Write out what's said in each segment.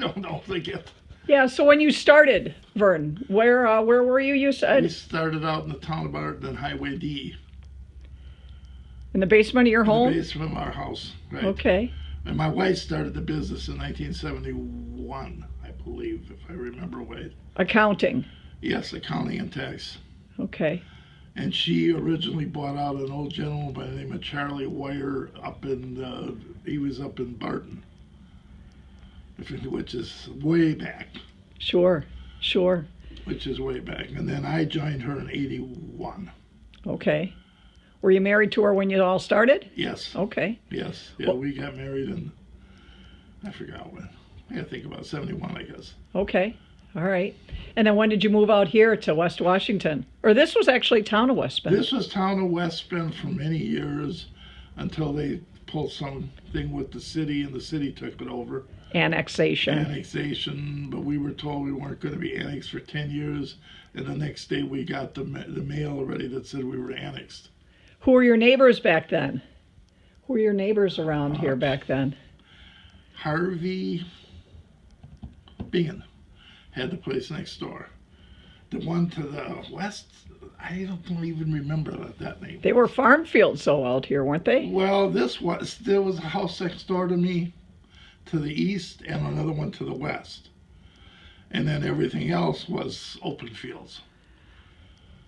I don't think it. Yeah, so when you started, Vern, where were you, you We said? started out in the town of Barton, Highway D, In the basement of your in the home? basement of our house. Right. Okay. And my wife started the business in 1971, I believe, if I remember right. Accounting. Yes, accounting and tax. Okay. And she originally bought out an old gentleman by the name of Charlie Wire he was up in Barton, which is way back. Sure. Sure. Which is way back. And then I joined her in 81. Okay. Were you married to her when you all started? Yes. Okay. Yes. Yeah, we got married in, I forgot when. I got to think about 71, I guess. Okay. All right. And then when did you move out here to West Washington? Or this was actually town of West Bend. This was town of West Bend for many years until they pulled something with the city and the city took it over. Annexation. But we were told we weren't going to be annexed for 10 years. And the next day we got the mail already that said we were annexed. Who were your neighbors back then? Who were your neighbors around here back then? Harvey Bingham had the place next door. The one to the west, I don't even remember that name. They were farm fields, though, out here, weren't they? Well, there was a house next door to me to the east and another one to the west. And then everything else was open fields.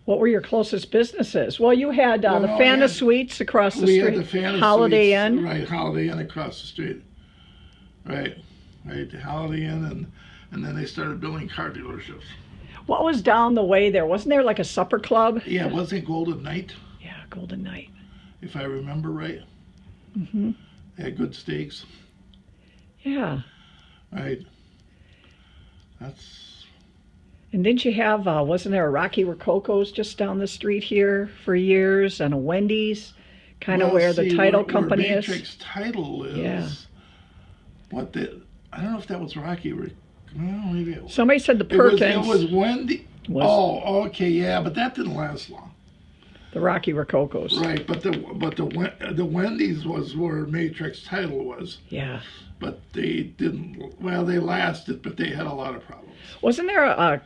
What were your closest businesses? Well, you had the Fana Suites across the street. We had the Fana Holiday Suites, Inn. right, Holiday Inn across the street. Right, the Holiday Inn, and then they started building car dealerships. What was down the way there? Wasn't there like a supper club? Yeah, wasn't it Golden Knight? Yeah, Golden Knight. If I remember right. Mm-hmm. They had good steaks. Yeah. Right. That's... And didn't you have, wasn't there a Rocky Rococo's just down the street here for years, and a Wendy's, kind of where the title company where is? Matrix Title is. Yeah. I don't know if that was Rocky. Well, maybe it was. Somebody said the Perkins. It was Wendy. Oh, okay, yeah, but that didn't last long. The Rocky Rococo's. Right, but the Wendy's was where Matrix Title was. Yeah. But they didn't. Well, they lasted, but they had a lot of problems. Wasn't there a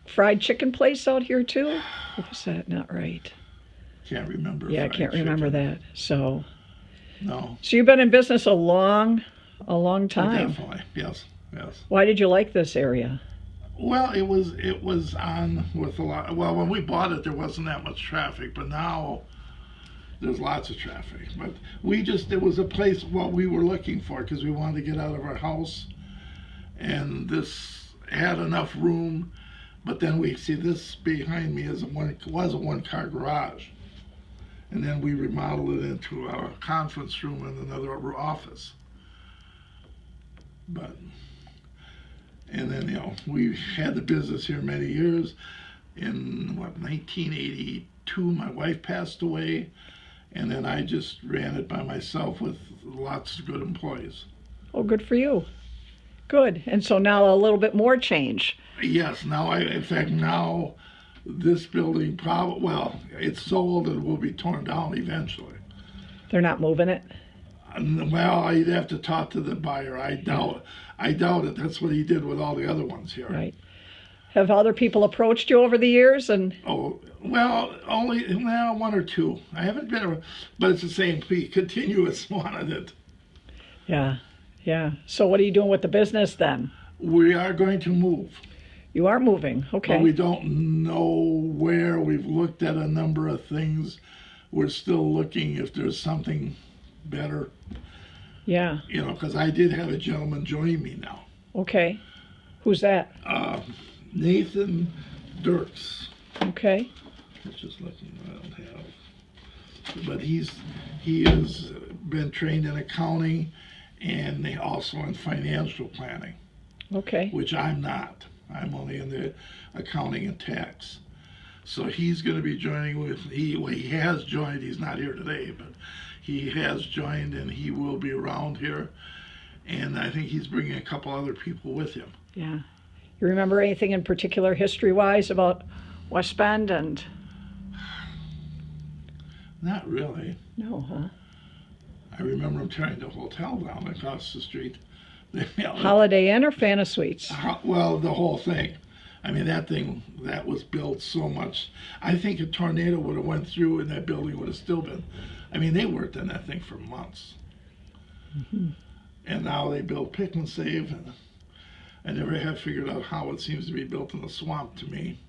fried chicken place out here too? Or was that not right? Can't remember. Yeah, I can't remember that. So. No. So you've been in business a long time. Definitely, yes. Why did you like this area? Well, it was on with a lot. Well, when we bought it, there wasn't that much traffic, but now there's lots of traffic. But it was a place what we were looking for because we wanted to get out of our house, and this had enough room. But then we see this behind me was a one-car garage, and then we remodeled it into a conference room and another office. And then, we had the business here many years. In 1982, my wife passed away, and then I just ran it by myself with lots of good employees. Oh, good for you. Good. And so now a little bit more change. Yes. Now this building it's sold and will be torn down eventually. They're not moving it? Well, I'd have to talk to the buyer. I doubt it. That's what he did with all the other ones here. Right. Have other people approached you over the years? Oh, well, only one or two. I haven't been, but it's the same. Continuous wanted it. Yeah. So what are you doing with the business then? We are going to move. You are moving, okay. But we don't know where. We've looked at a number of things. We're still looking if there's something better. Yeah. Because I did have a gentleman join me now. Okay. Who's that? Nathan Dirks. Okay. I was just looking. I don't have. But he has been trained in accounting and also in financial planning. Okay. Which I'm not. I'm only in the accounting and tax. So he's going to be joining he has joined. He's not here today, but he has joined and he will be around here. And I think he's bringing a couple other people with him. Yeah. You remember anything in particular history-wise about West Bend and? Not really. No, huh? I remember him tearing the hotel down across the street, Holiday Inn or Fana Suites? Well, the whole thing. I mean, that thing, that was built so much. I think a tornado would have went through and that building would have still been. I mean, they worked on that thing for months. Mm-hmm. And now they build Pick and Save. And I never have figured out how it seems to be built in the swamp to me.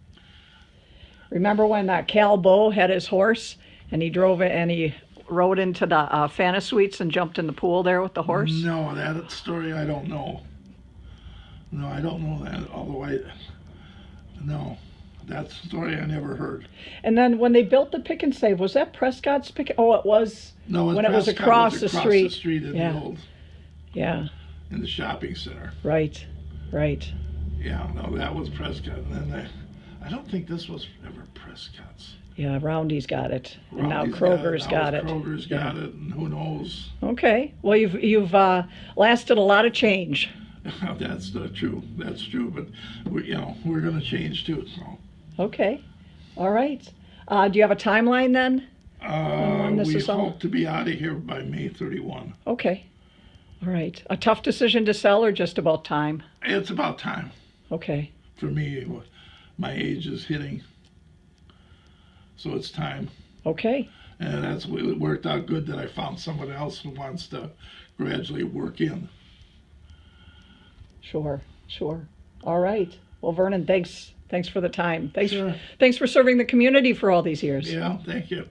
Remember when Cal Bo had his horse and he drove it and he rode into the Fana Suites and jumped in the pool there with the horse? No, that story I don't know. No, I don't know that. Although no, that story I never heard. And then when they built the Pick and Save, was that Prescott's Pick? Oh, it was. No, when it was across the street. The street in the old. Yeah. In the shopping center. Right. Yeah, no, that was Prescott. And then I don't think this was ever Prescott's. Yeah, Roundy's got it. And now Roundy's Kroger's got it. Kroger's got it, and who knows? Okay. Well, you've lasted a lot of change. That's true. That's true. But we're going to change too. So. Okay. All right. Do you have a timeline then? We hope to be out of here by May 31. Okay. All right. A tough decision to sell or just about time? It's about time. Okay. For me, my age is hitting. So it's time. Okay. And it worked out good that I found someone else who wants to gradually work in. Sure. All right. Well, Vernon, thanks for the time. Sure. Thanks for serving the community for all these years. Yeah, thank you.